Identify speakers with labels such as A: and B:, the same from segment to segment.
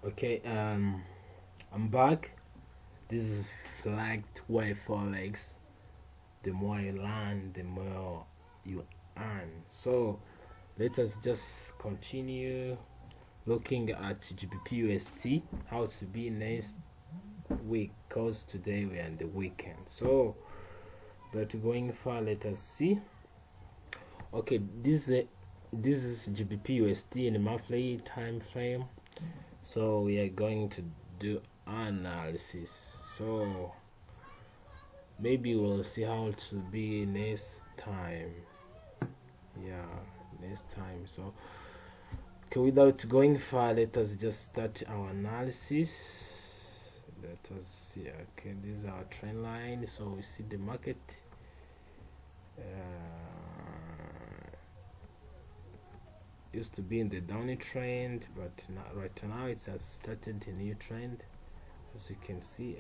A: Okay, I'm back. This is flagged way Forex. The more you learn, the more you earn. So let us just continue looking at GBP how to be next week, because today we are in the weekend. So that going far, let us see. Okay, this is GBP in a monthly time frame. So we are going to do analysis. So maybe we'll see how to be next time. Yeah, next time. So okay, without going far, let us just start our analysis. Let us see. Okay, this is our trend line. So we see the market used to be in the downward trend, but right now it has started a new trend. As you can see,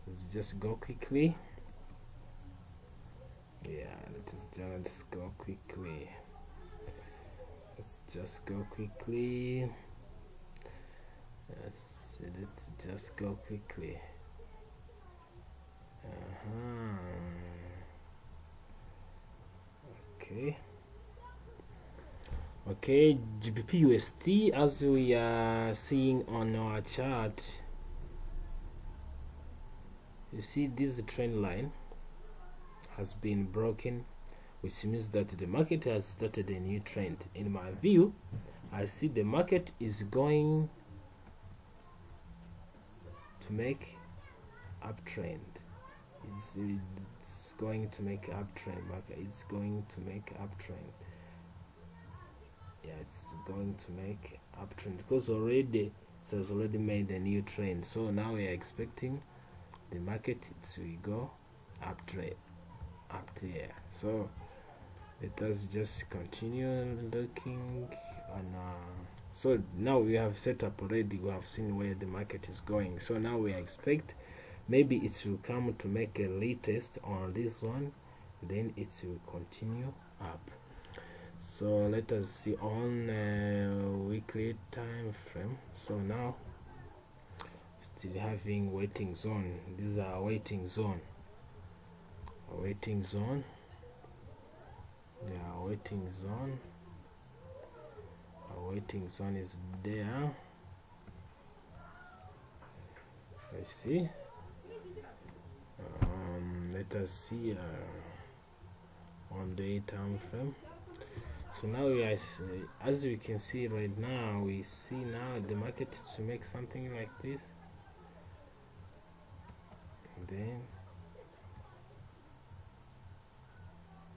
A: let's just go quickly. Yeah, let's just go quickly. Let's just go quickly. Let's just go quickly. Okay, GBP as we are seeing on our chart, you see this trend line has been broken, which means that the market has started a new trend. In my view, I see the market is going to make uptrend. It's going to make uptrend. Market, it's going to make uptrend. Yeah, it's going to make uptrend because it has already made a new trend. So now we are expecting the market to go uptrend up there. So let us just continue looking on. So now we have set up already. We have seen where the market is going. So now we expect maybe it will come to make a retest on this one, then it will continue up. So let us see on weekly time frame. So now still having waiting zone. These are waiting zone. Waiting zone. Yeah, waiting zone. A waiting zone is there. I see. Let us see on the time frame. So now we are, as we can see right now, we see now the market to make something like this, and then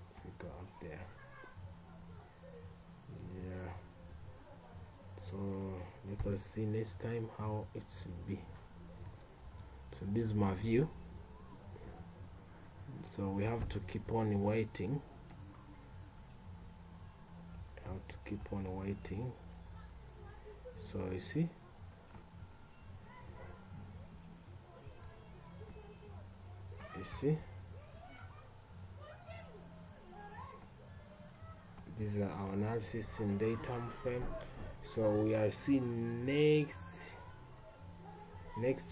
A: let's go up there. Yeah. So let us see next time how it should be. So this is my view. So we have to keep on waiting. To keep on waiting. So you see, these are our analysis in daytime frame. So we are seeing next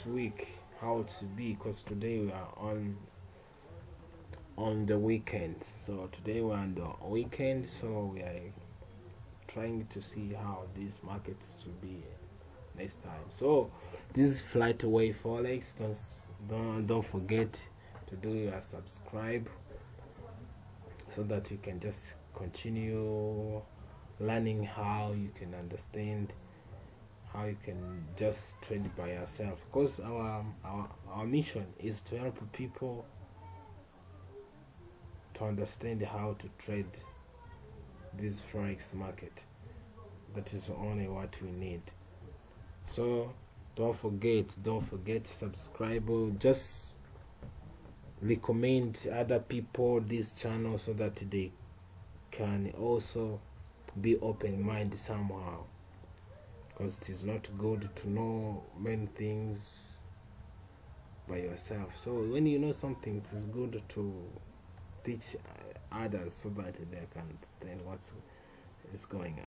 A: week how it should be, because today we are on the weekend. So today we're on the weekend, so we are trying to see how this market to be next time. So this is Flight Away Forex. Don't forget to do your subscribe, so that you can just continue learning how you can understand how you can just trade by yourself, because our mission is to help people to understand how to trade this Forex market. That is only what we need. So don't forget to subscribe. Just recommend other people this channel so that they can also be open-minded somehow, because it is not good to know many things by yourself. So when you know something, it is good to teach others so that they can understand what is going on.